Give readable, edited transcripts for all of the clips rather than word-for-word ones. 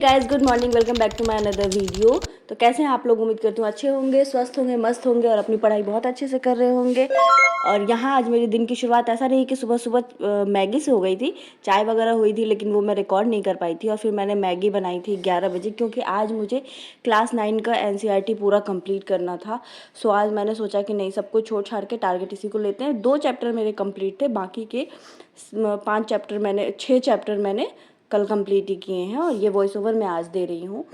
Guys good morning, welcome back to my another video. तो कैसे हैं आप लोग? उम्मीद करती हूँ अच्छे होंगे, स्वस्थ होंगे, मस्त होंगे और अपनी पढ़ाई बहुत अच्छे से कर रहे होंगे। और यहाँ आज मेरे दिन की शुरुआत ऐसा रही कि सुबह सुबह मैगी से हो गई थी। चाय वगैरह हुई थी लेकिन वो मैं रिकॉर्ड नहीं कर पाई थी। और फिर मैंने मैगी बनाई थी 11 बजे, क्योंकि आज मुझे क्लास 9 का NCERT पूरा कंप्लीट करना था। सो आज मैंने सोचा कि नहीं, सब कुछ छोड़ छाड़ के टारगेट इसी को लेते हैं। 2 चैप्टर मेरे कंप्लीट थे, बाकी के 6 चैप्टर मैंने कल कंप्लीट ही किए हैं और ये वॉइस ओवर मैं आज दे रही हूँ।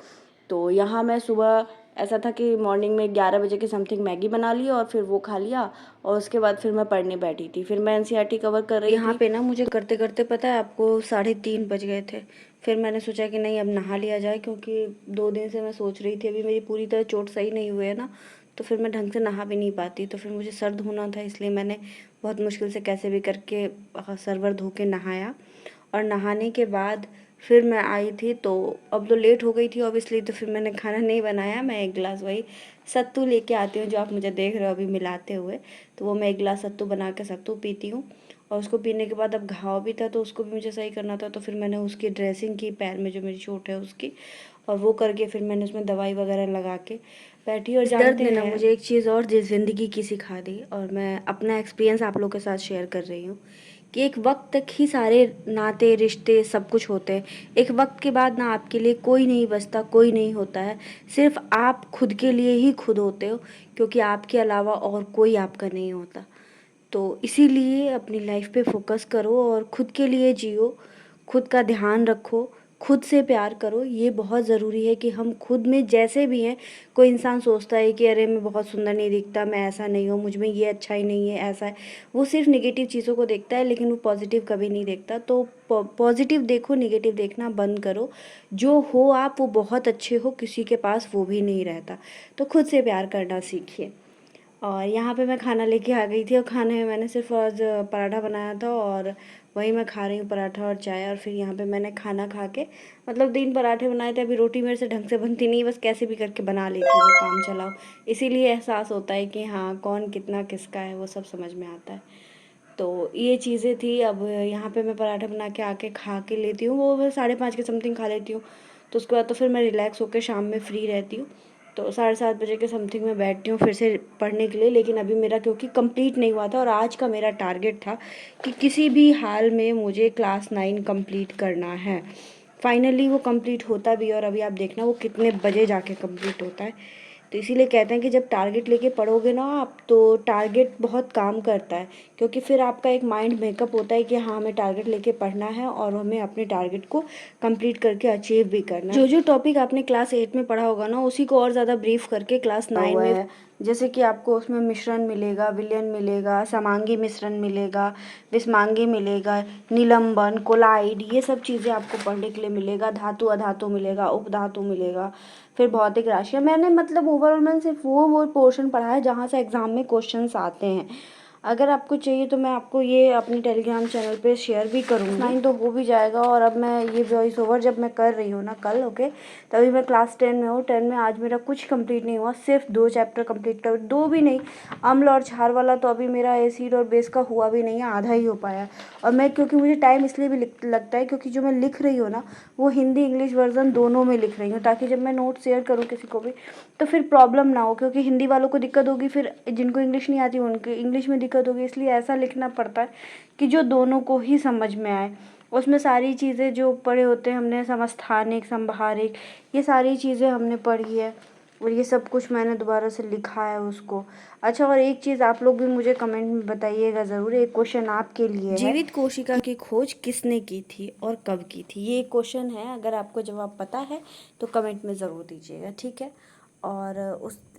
तो यहाँ मैं सुबह ऐसा था कि मॉर्निंग में 11 बजे के समथिंग मैगी बना ली और फिर वो खा लिया और उसके बाद फिर मैं पढ़ने बैठी थी। फिर मैं NCERT कवर कर रही थी। यहाँ पे ना मुझे करते करते पता है आपको 3:30 बज गए थे। फिर मैंने सोचा कि नहीं, अब नहा लिया जाए, क्योंकि 2 दिन से मैं सोच रही थी, अभी मेरी पूरी तरह चोट सही नहीं हुई है ना, तो फिर मैं ढंग से नहा भी नहीं पाती। तो फिर मुझे सर्द होना था, इसलिए मैंने बहुत मुश्किल से कैसे भी करके सर वर धो के नहाया। और नहाने के बाद फिर मैं आई थी, तो अब तो लेट हो गई थी ऑब्वियसली, तो फिर मैंने खाना नहीं बनाया। मैं एक गिलास वही सत्तू लेके आती हूँ जो आप मुझे देख रहे हो अभी मिलाते हुए, तो वो मैं एक गिलास सत्तू बना के सत्तू पीती हूँ। और उसको पीने के बाद अब घाव भी था तो उसको भी मुझे सही करना था, तो फिर मैंने उसकी ड्रेसिंग की, पैर में जो मेरी चोट है उसकी, और वो करके फिर मैंने उसमें दवाई वगैरह लगा के बैठी। और दर्द ने ना मुझे एक चीज़ और ज़िंदगी की सिखा दी, और मैं अपना एक्सपीरियंस आप लोगों के साथ शेयर कर रही हूँ कि एक वक्त तक ही सारे नाते रिश्ते सब कुछ होते हैं। एक वक्त के बाद ना आपके लिए कोई नहीं बचता, कोई नहीं होता है। सिर्फ आप खुद के लिए ही खुद होते हो, क्योंकि आपके अलावा और कोई आपका नहीं होता। तो इसीलिए अपनी लाइफ पे फोकस करो और खुद के लिए जियो, खुद का ध्यान रखो, खुद से प्यार करो। ये बहुत ज़रूरी है कि हम खुद में जैसे भी हैं। कोई इंसान सोचता है कि अरे मैं बहुत सुंदर नहीं दिखता, मैं ऐसा नहीं हूँ, मुझ में ये अच्छा ही नहीं है, ऐसा है। वो सिर्फ नेगेटिव चीज़ों को देखता है, लेकिन वो पॉजिटिव कभी नहीं देखता। तो पॉजिटिव देखो, नेगेटिव देखना बंद करो। जो हो आप वो बहुत अच्छे हो, किसी के पास वो भी नहीं रहता। तो खुद से प्यार करना सीखिए। और यहाँ पे मैं खाना लेके आ गई थी और खाने में मैंने सिर्फ आज पराठा बनाया था और वही मैं खा रही हूँ, पराठा और चाय। और फिर यहाँ पे मैंने खाना खा के, मतलब 3 पराठे बनाए थे। अभी रोटी मेरे से ढंग से बनती नहीं, बस कैसे भी करके बना लेती हूँ, काम चलाओ। इसीलिए एहसास होता है कि हाँ, कौन कितना किसका है वो सब समझ में आता है। तो ये चीज़ें थी। अब यहाँ पे मैं पराठा बना के आके खा के लेती हूँ, वो मैं 5:30 के समथिंग खा लेती हूँ। तो उसके बाद तो फिर मैं रिलैक्स होकर शाम में फ्री रहती हूँ। तो 7:30 बजे के समथिंग में बैठती हूँ फिर से पढ़ने के लिए। लेकिन अभी मेरा क्योंकि कंप्लीट नहीं हुआ था, और आज का मेरा टारगेट था कि किसी भी हाल में मुझे क्लास 9 कंप्लीट करना है। फाइनली वो कंप्लीट होता भी है, और अभी आप देखना वो कितने बजे जाके कंप्लीट होता है। तो इसीलिए कहते हैं कि जब टारगेट लेके पढ़ोगे ना आप, तो टारगेट बहुत काम करता है, क्योंकि फिर आपका एक माइंड मेकअप होता है कि हाँ, हमें टारगेट लेके पढ़ना है और हमें अपने टारगेट को कंप्लीट करके अचीव भी करना है। जो जो टॉपिक आपने क्लास 8 में पढ़ा होगा ना, उसी को और ज़्यादा ब्रीफ करके क्लास 9 में है। जैसे कि आपको उसमें मिश्रण मिलेगा, विलयन मिलेगा, समांगी मिश्रण मिलेगा, विषमांगी मिलेगा, निलंबन, कोलाइड, ये सब चीज़ें आपको पढ़ने के लिए मिलेगा। धातु अधातु मिलेगा, उपधातु मिलेगा, फिर भौतिक राशियाँ। मैंने मतलब ओवरऑल मैंने सिर्फ वो पोर्शन पढ़ा है जहाँ से एग्ज़ाम में क्वेश्चंस आते हैं। अगर आपको चाहिए तो मैं आपको ये अपनी टेलीग्राम चैनल पे शेयर भी करूँगी। 9 तो हो भी जाएगा। और अब मैं ये वॉइस ओवर जब मैं कर रही हूँ ना कल, ओके, तभी मैं क्लास 10 में हूँ। 10 में आज मेरा कुछ कंप्लीट नहीं हुआ, सिर्फ 2 चैप्टर कंप्लीट कर, 2 भी नहीं, अम्ल और क्षार वाला तो अभी मेरा एसिड और बेस का हुआ भी नहीं है, आधा ही हो पाया। और मैं, क्योंकि मुझे टाइम इसलिए भी लगता है क्योंकि जो मैं लिख रही हूँ ना, वो हिंदी इंग्लिश वर्जन दोनों में लिख रही हूँ, ताकि जब मैं नोट शेयर करूँ किसी को भी तो फिर प्रॉब्लम ना हो। क्योंकि हिंदी वालों को दिक्कत होगी, फिर जिनको इंग्लिश नहीं आती उनके इंग्लिश में दिक्कत होगी। इसलिए ऐसा लिखना पड़ता है कि जो दोनों को ही समझ में आए। उसमें सारी चीज़ें जो पढ़े होते हैं हमने, समस्थानिक, संभारिक, ये सारी चीज़ें हमने पढ़ी है, और ये सब कुछ मैंने दोबारा से लिखा है उसको। अच्छा, और एक चीज़ आप लोग भी मुझे कमेंट में बताइएगा ज़रूर, एक क्वेश्चन आपके लिए है, जीवित कोशिका की खोज किसने की थी और कब की थी? ये एक क्वेश्चन है, अगर आपको जवाब पता है तो कमेंट में ज़रूर दीजिएगा, ठीक है। और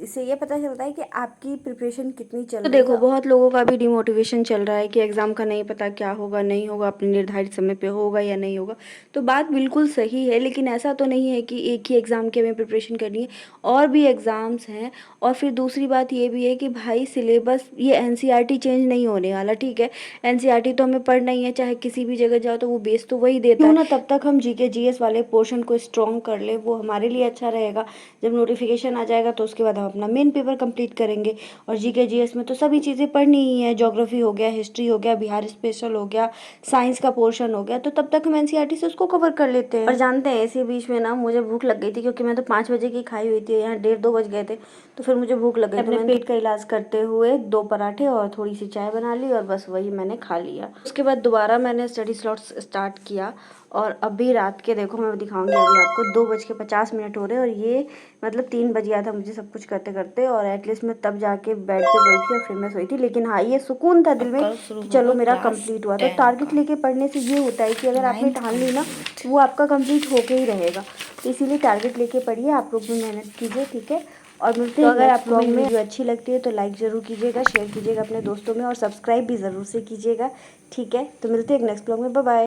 इससे ये पता चलता है कि आपकी प्रिपरेशन कितनी चल रही है। तो देखो, बहुत लोगों का भी डिमोटिवेशन चल रहा है कि एग्ज़ाम का नहीं पता क्या होगा, नहीं होगा, अपने निर्धारित समय पे होगा या नहीं होगा। तो बात बिल्कुल सही है, लेकिन ऐसा तो नहीं है कि एक ही एग्ज़ाम की हमें प्रिपरेशन करनी है, और भी एग्ज़ाम्स हैं। और फिर दूसरी बात ये भी है कि भाई सिलेबस, ये NCERT चेंज नहीं होने वाला, ठीक है। NCERT तो हमें पढ़ना ही है, चाहे किसी भी जगह जाओ तो वो बेस तो वही देता है। क्यों ना तब तक हम GK GS वाले पोर्शन को स्ट्रॉन्ग कर ले, वो हमारे लिए अच्छा रहेगा। जब नोटिफिकेशन सेशन आ जाएगा तो उसके बाद हम अपना मेन पेपर कंप्लीट करेंगे। और जीके जीएस में तो सभी चीज़ें पढ़नी ही है, ज्योग्राफी हो गया, हिस्ट्री हो गया, बिहार स्पेशल हो गया, साइंस का पोर्शन हो गया, तो तब तक हम एनसीईआरटी से उसको कवर कर लेते हैं। और जानते हैं इसी बीच में ना मुझे भूख लग गई थी, क्योंकि मैं तो 5 बजे की खाई हुई थी, यहाँ 1:30-2 बज गए थे, तो फिर मुझे भूख लग गई। अपने पेट का इलाज करते हुए 2 पराठे और थोड़ी सी चाय बना ली और बस वही मैंने खा लिया। उसके बाद दोबारा मैंने स्टडी स्लॉट्स स्टार्ट किया और अभी रात के देखो मैं दिखाऊंगी अभी आपको 2:50 हो रहे हैं और ये मतलब 3 बज गया था मुझे सब कुछ करते करते, और एटलीस्ट मैं तब जाके बेड पे गई थी और फिर मैं सोई थी। लेकिन हाँ, ये सुकून था दिल में कि चलो मेरा कंप्लीट हुआ। तो टारगेट लेके पढ़ने से ये होता है कि अगर आपने ठान ली ना, वो आपका कंप्लीट होके ही रहेगा। तो इसीलिए टारगेट लेके पढ़िए, आप लोग भी मेहनत कीजिए, ठीक है। और मिलते हैं, अगर आपको मेरी वीडियो अच्छी लगती है तो लाइक ज़रूर कीजिएगा, शेयर कीजिएगा अपने दोस्तों में और सब्सक्राइब भी ज़रूर से कीजिएगा, ठीक है। तो मिलते हैं एक नेक्स्ट ब्लॉग में, बाय बाय।